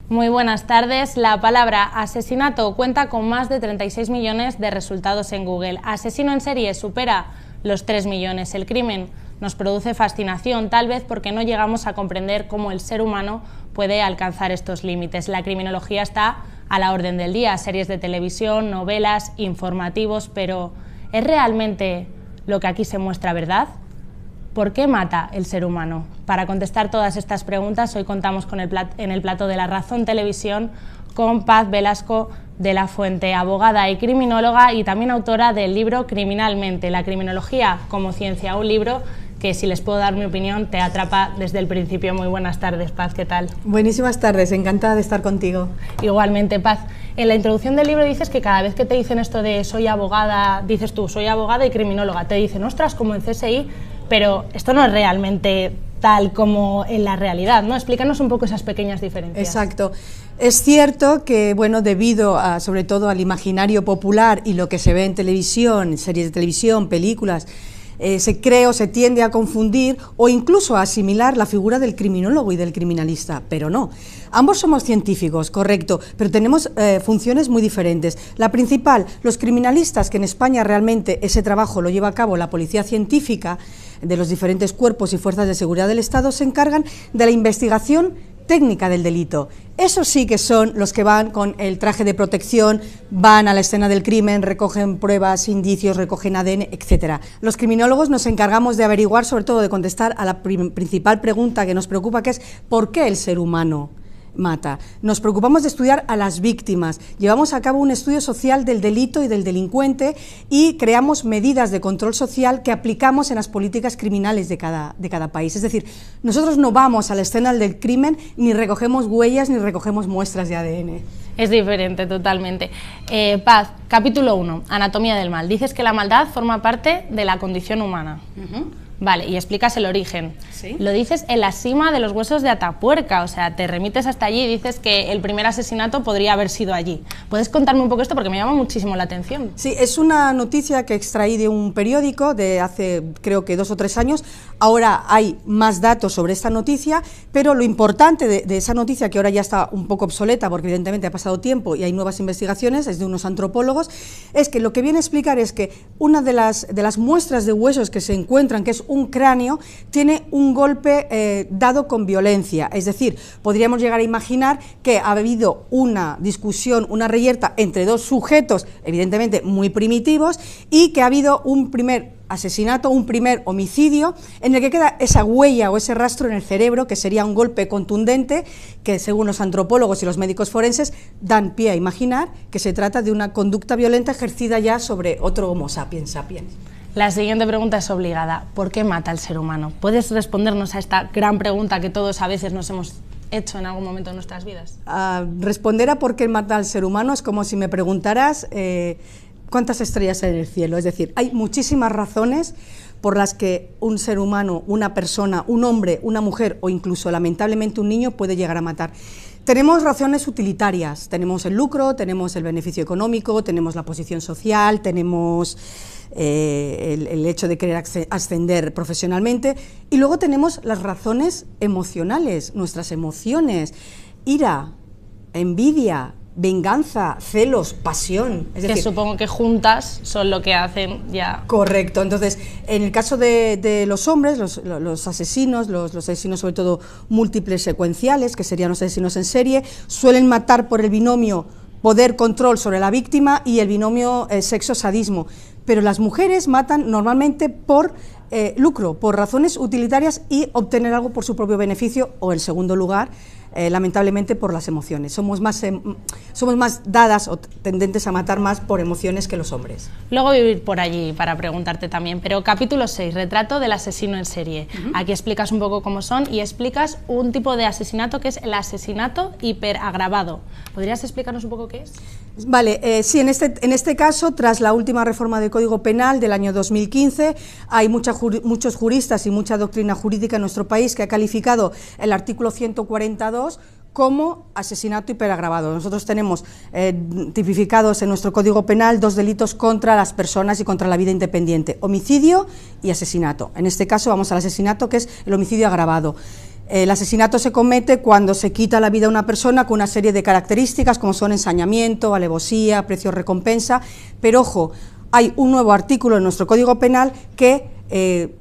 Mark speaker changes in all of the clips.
Speaker 1: Muy buenas tardes. La palabra asesinato cuenta con más de 36 millones de resultados en Google. Asesino en serie supera los 3 millones. El crimen nos produce fascinación, tal vez porque no llegamos a comprender cómo el ser humano puede alcanzar estos límites. La criminología está a la orden del día, series de televisión, novelas, informativos, pero ¿es realmente lo que aquí se muestra verdad? ¿Por qué mata el ser humano? Para contestar todas estas preguntas, hoy contamos en el plató de La Razón Televisión con Paz Velasco de la Fuente, abogada y criminóloga y también autora del libro Criminalmente, la criminología como ciencia, un libro que, si les puedo dar mi opinión, te atrapa desde el principio. Muy buenas tardes, Paz, ¿qué tal?
Speaker 2: Buenísimas tardes, encantada de estar contigo.
Speaker 1: Igualmente, Paz. En la introducción del libro dices que cada vez que te dicen esto de soy abogada, dices tú, soy abogada y criminóloga, te dicen, ostras, como en CSI, pero esto no es realmente tal como en la realidad, ¿no? Explícanos un poco esas pequeñas diferencias.
Speaker 2: Exacto. Es cierto que, bueno, debido a, sobre todo al imaginario popular y lo que se ve en televisión, series de televisión, películas, se cree o se tiende a confundir o incluso a asimilar la figura del criminólogo y del criminalista, pero no. Ambos somos científicos, correcto, pero tenemos funciones muy diferentes. La principal, los criminalistas, que en España realmente ese trabajo lo lleva a cabo la policía científica de los diferentes cuerpos y fuerzas de seguridad del Estado, se encargan de la investigación técnica del delito. Esos sí que son los que van con el traje de protección, van a la escena del crimen, recogen pruebas, indicios, recogen ADN, etc. Los criminólogos nos encargamos de averiguar, sobre todo de contestar a la principal pregunta que nos preocupa, que es ¿por qué el ser humano mata? Nos preocupamos de estudiar a las víctimas, llevamos a cabo un estudio social del delito y del delincuente y creamos medidas de control social que aplicamos en las políticas criminales de cada país. Es decir, nosotros no vamos a la escena del crimen, ni recogemos huellas, ni recogemos muestras de ADN.
Speaker 1: Es diferente totalmente. Paz, capítulo 1, Anatomía del mal. Dices que la maldad forma parte de la condición humana. Vale, y explicas el origen.
Speaker 2: ¿Sí?
Speaker 1: Lo dices en la cima de los huesos de Atapuerca, o sea, te remites hasta allí y dices que el primer asesinato podría haber sido allí. ¿Puedes contarme un poco esto? Porque me llama muchísimo la atención.
Speaker 2: Sí, es una noticia que extraí de un periódico de hace, creo que 2 o 3 años. Ahora hay más datos sobre esta noticia, pero lo importante de esa noticia, que ahora ya está un poco obsoleta, porque evidentemente ha pasado tiempo y hay nuevas investigaciones, es de unos antropólogos, es que lo que viene a explicar es que una de las muestras de huesos que se encuentran, que es un cráneo, tiene un golpe dado con violencia, es decir, podríamos llegar a imaginar que ha habido una discusión, una reyerta entre dos sujetos, evidentemente muy primitivos, y que ha habido un primer asesinato, un primer homicidio, en el que queda esa huella o ese rastro en el cerebro, que sería un golpe contundente, que según los antropólogos y los médicos forenses dan pie a imaginar que se trata de una conducta violenta ejercida ya sobre otro Homo sapiens sapiens.
Speaker 1: La siguiente pregunta es obligada. ¿Por qué mata el ser humano? ¿Puedes respondernos a esta gran pregunta que todos a veces nos hemos hecho en algún momento de nuestras vidas?
Speaker 2: Responder a por qué mata al ser humano es como si me preguntaras cuántas estrellas hay en el cielo. Es decir, hay muchísimas razones por las que un ser humano, una persona, un hombre, una mujer o incluso lamentablemente un niño puede llegar a matar. Tenemos razones utilitarias, tenemos el lucro, tenemos el beneficio económico, tenemos la posición social, tenemos el hecho de querer ascender profesionalmente, y luego tenemos las razones emocionales, nuestras emociones, ira, envidia, venganza, celos, pasión. Es decir,
Speaker 1: que supongo que juntas son lo que hacen ya.
Speaker 2: Correcto. Entonces, en el caso de los hombres, los asesinos, los asesinos sobre todo múltiples secuenciales, que serían los asesinos en serie, suelen matar por el binomio poder-control sobre la víctima y el binomio sexo-sadismo. Pero las mujeres matan normalmente por lucro, por razones utilitarias y obtener algo por su propio beneficio, o en segundo lugar, lamentablemente por las emociones. Somos más dadas o tendentes a matar más por emociones que los hombres.
Speaker 1: Luego vivir por allí para preguntarte también, pero capítulo 6, retrato del asesino en serie. Aquí explicas un poco cómo son y explicas un tipo de asesinato que es el asesinato hiperagravado. ¿Podrías explicarnos un poco qué es?
Speaker 2: Vale, sí, en este caso, tras la última reforma del Código Penal del año 2015, hay muchos juristas y mucha doctrina jurídica en nuestro país que ha calificado el artículo 142 como asesinato hiperagravado. Nosotros tenemos tipificados en nuestro Código Penal 2 delitos contra las personas y contra la vida independiente: homicidio y asesinato. En este caso vamos al asesinato, que es el homicidio agravado. El asesinato se comete cuando se quita la vida a una persona con una serie de características como son ensañamiento, alevosía, precio-recompensa, pero ojo, hay un nuevo artículo en nuestro Código Penal que,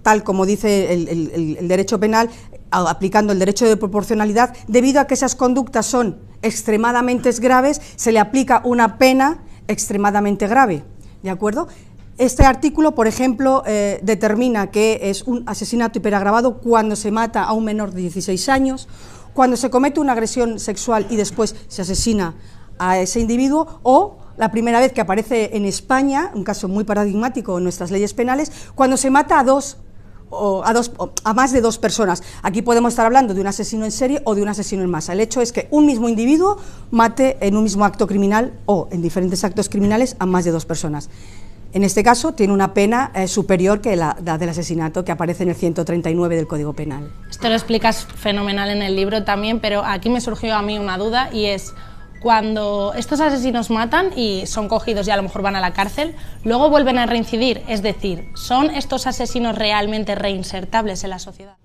Speaker 2: tal como dice el derecho penal, aplicando el derecho de proporcionalidad, debido a que esas conductas son extremadamente graves, se le aplica una pena extremadamente grave, ¿de acuerdo? Este artículo, por ejemplo, determina que es un asesinato hiperagravado cuando se mata a un menor de 16 años, cuando se comete una agresión sexual y después se asesina a ese individuo, o la primera vez que aparece en España, un caso muy paradigmático en nuestras leyes penales, cuando se mata a más de dos personas. Aquí podemos estar hablando de un asesino en serie o de un asesino en masa. El hecho es que un mismo individuo mate en un mismo acto criminal o en diferentes actos criminales a más de dos personas. En este caso tiene una pena superior que la del asesinato que aparece en el 139 del Código Penal.
Speaker 1: Esto lo explicas fenomenal en el libro también, pero aquí me surgió a mí una duda y es: cuando estos asesinos matan y son cogidos y a lo mejor van a la cárcel, luego vuelven a reincidir, es decir, ¿son estos asesinos realmente reinsertables en la sociedad?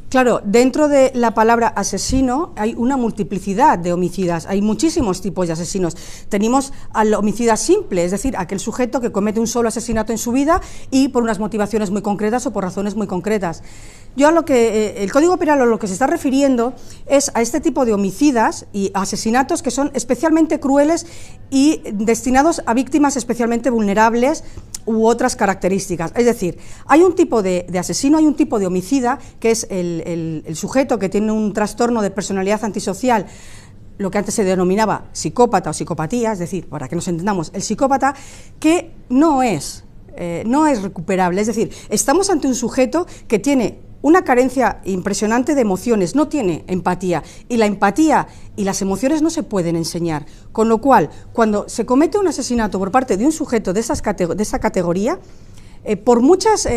Speaker 2: Claro, dentro de la palabra asesino hay una multiplicidad de homicidas, hay muchísimos tipos de asesinos. Tenemos al homicida simple, es decir, aquel sujeto que comete un solo asesinato en su vida y por unas motivaciones muy concretas o por razones muy concretas. Yo a lo que el Código Penal a lo que se está refiriendo es a este tipo de homicidas y asesinatos que son especialmente crueles y destinados a víctimas especialmente vulnerables u otras características. Es decir, hay un tipo de asesino, hay un tipo de homicida que es el sujeto que tiene un trastorno de personalidad antisocial, lo que antes se denominaba psicópata o psicopatía, es decir, para que nos entendamos, el psicópata, que no es recuperable. Es decir, estamos ante un sujeto que tiene una carencia impresionante de emociones, no tiene empatía, y la empatía y las emociones no se pueden enseñar, con lo cual, cuando se comete un asesinato por parte de un sujeto de esa categoría, por muchas,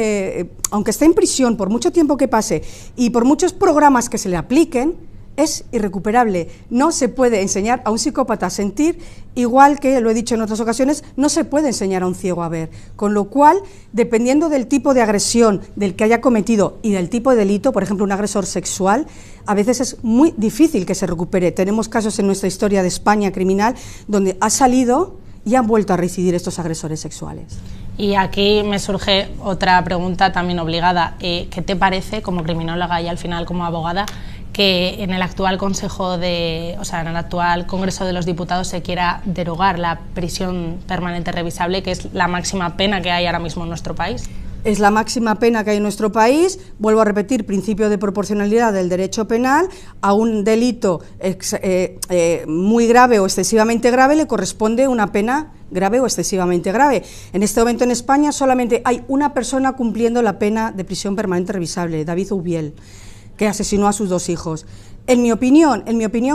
Speaker 2: aunque esté en prisión, por mucho tiempo que pase y por muchos programas que se le apliquen, es irrecuperable. No se puede enseñar a un psicópata a sentir, igual que, lo he dicho en otras ocasiones, no se puede enseñar a un ciego a ver. Con lo cual, dependiendo del tipo de agresión del que haya cometido y del tipo de delito, por ejemplo, un agresor sexual, a veces es muy difícil que se recupere. Tenemos casos en nuestra historia de España criminal donde ha salido y han vuelto a reincidir estos agresores sexuales.
Speaker 1: Y aquí me surge otra pregunta también obligada. ¿Qué te parece, como criminóloga y al final como abogada, que en el actual en el actual Congreso de los Diputados se quiera derogar la prisión permanente revisable, que es la máxima pena que hay ahora mismo en nuestro país?
Speaker 2: Es la máxima pena que hay en nuestro país. Vuelvo a repetir, principio de proporcionalidad del derecho penal. A un delito muy grave o excesivamente grave le corresponde una pena grave o excesivamente grave. En este momento en España solamente hay una persona cumpliendo la pena de prisión permanente revisable, David Ubiel, que asesinó a sus dos hijos. En mi opinión,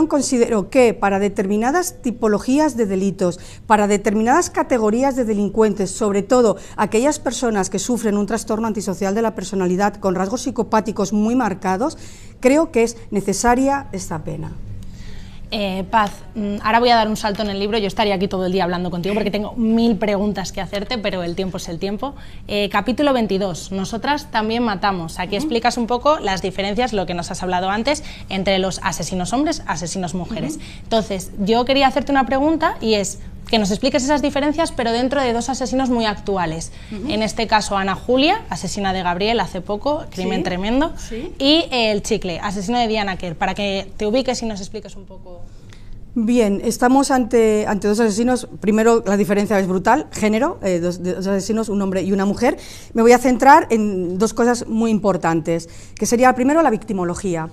Speaker 2: considero que para determinadas tipologías de delitos, para determinadas categorías de delincuentes, sobre todo aquellas personas que sufren un trastorno antisocial de la personalidad con rasgos psicopáticos muy marcados, creo que es necesaria esta pena.
Speaker 1: Paz, ahora voy a dar un salto en el libro. Yo estaría aquí todo el día hablando contigo porque tengo 1000 preguntas que hacerte, pero el tiempo es el tiempo. Capítulo 22, nosotras también matamos. Aquí explicas un poco las diferencias, lo que nos has hablado antes, entre los asesinos hombres, asesinos mujeres. Entonces, yo quería hacerte una pregunta y es que nos expliques esas diferencias, pero dentro de dos asesinos muy actuales. En este caso, Ana Julia, asesina de Gabriel hace poco, crimen tremendo, y el Chicle, asesino de Diana Quer, para que te ubiques y nos expliques un poco.
Speaker 2: Bien, estamos ante dos asesinos. Primero, la diferencia es brutal, género, dos asesinos, un hombre y una mujer. Me voy a centrar en dos cosas muy importantes, que sería primero la victimología.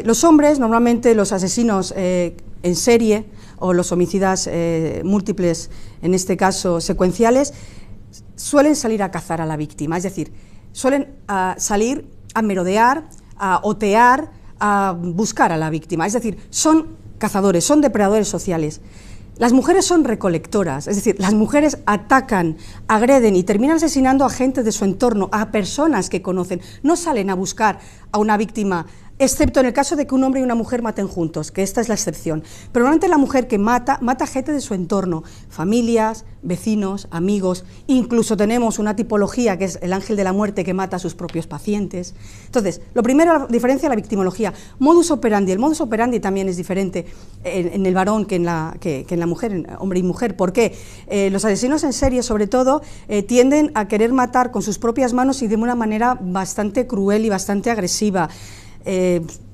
Speaker 2: Los hombres, normalmente los asesinos en serie o los homicidas múltiples, en este caso secuenciales, suelen salir a cazar a la víctima, es decir, suelen salir a merodear, a otear, a buscar a la víctima, es decir, son cazadores, son depredadores sociales. Las mujeres son recolectoras, es decir, las mujeres atacan, agreden y terminan asesinando a gente de su entorno, a personas que conocen. No salen a buscar a una víctima, excepto en el caso de que un hombre y una mujer maten juntos, que esta es la excepción. Pero normalmente la mujer que mata gente de su entorno, familias, vecinos, amigos, incluso tenemos una tipología que es el ángel de la muerte que mata a sus propios pacientes. Entonces, lo primero, la diferencia, la victimología. Modus operandi, el modus operandi también es diferente en el varón que en la mujer, en hombre y mujer. ¿Por qué? Los asesinos en serie, sobre todo, tienden a querer matar con sus propias manos y de una manera bastante cruel y bastante agresiva.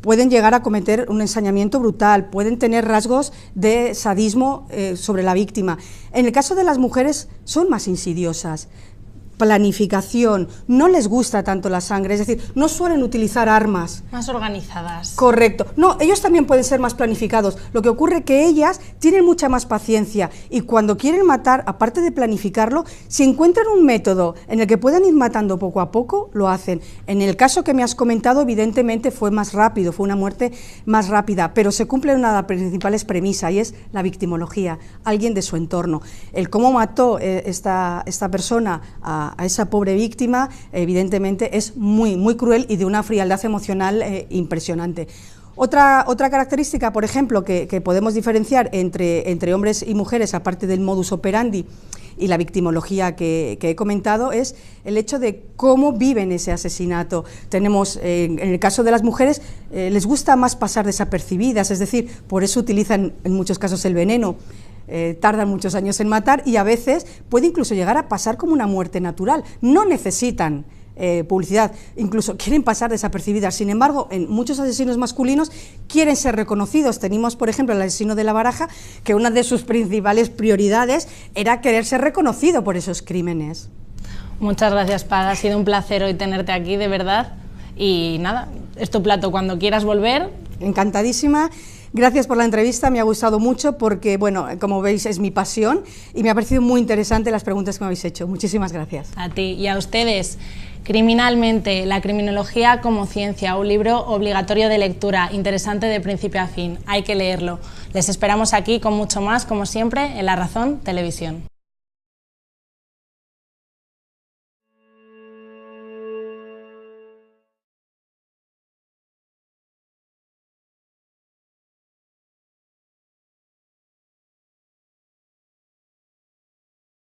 Speaker 2: Pueden llegar a cometer un ensañamiento brutal, pueden tener rasgos de sadismo sobre la víctima. En el caso de las mujeres son más insidiosas. Planificación, no les gusta tanto la sangre, es decir, no suelen utilizar armas.
Speaker 1: Más organizadas.
Speaker 2: Correcto. No, ellos también pueden ser más planificados. Lo que ocurre es que ellas tienen mucha más paciencia y cuando quieren matar, aparte de planificarlo, si encuentran un método en el que puedan ir matando poco a poco, lo hacen. En el caso que me has comentado, evidentemente fue más rápido, fue una muerte más rápida, pero se cumple una de las principales premisas y es la victimología, alguien de su entorno. El cómo mató esta persona a esa pobre víctima, evidentemente es muy, muy cruel y de una frialdad emocional impresionante. Otra característica, por ejemplo, que podemos diferenciar entre hombres y mujeres, aparte del modus operandi y la victimología que he comentado, es el hecho de cómo viven ese asesinato. Tenemos, en el caso de las mujeres, les gusta más pasar desapercibidas, es decir, por eso utilizan en muchos casos el veneno. Tardan muchos años en matar y a veces puede incluso llegar a pasar como una muerte natural. No necesitan publicidad, incluso quieren pasar desapercibidas. Sin embargo, en muchos asesinos masculinos quieren ser reconocidos. Tenemos, por ejemplo, el asesino de La Baraja, que una de sus principales prioridades era querer ser reconocido por esos crímenes.
Speaker 1: Muchas gracias, Paz. Ha sido un placer hoy tenerte aquí, de verdad. Y nada, es tu plato cuando quieras volver.
Speaker 2: Encantadísima. Gracias por la entrevista, me ha gustado mucho porque, bueno, como veis es mi pasión y me ha parecido muy interesante las preguntas que me habéis hecho. Muchísimas gracias.
Speaker 1: A ti y a ustedes. Criminalmente, la criminología como ciencia, un libro obligatorio de lectura, interesante de principio a fin, hay que leerlo. Les esperamos aquí con mucho más, como siempre, en La Razón Televisión.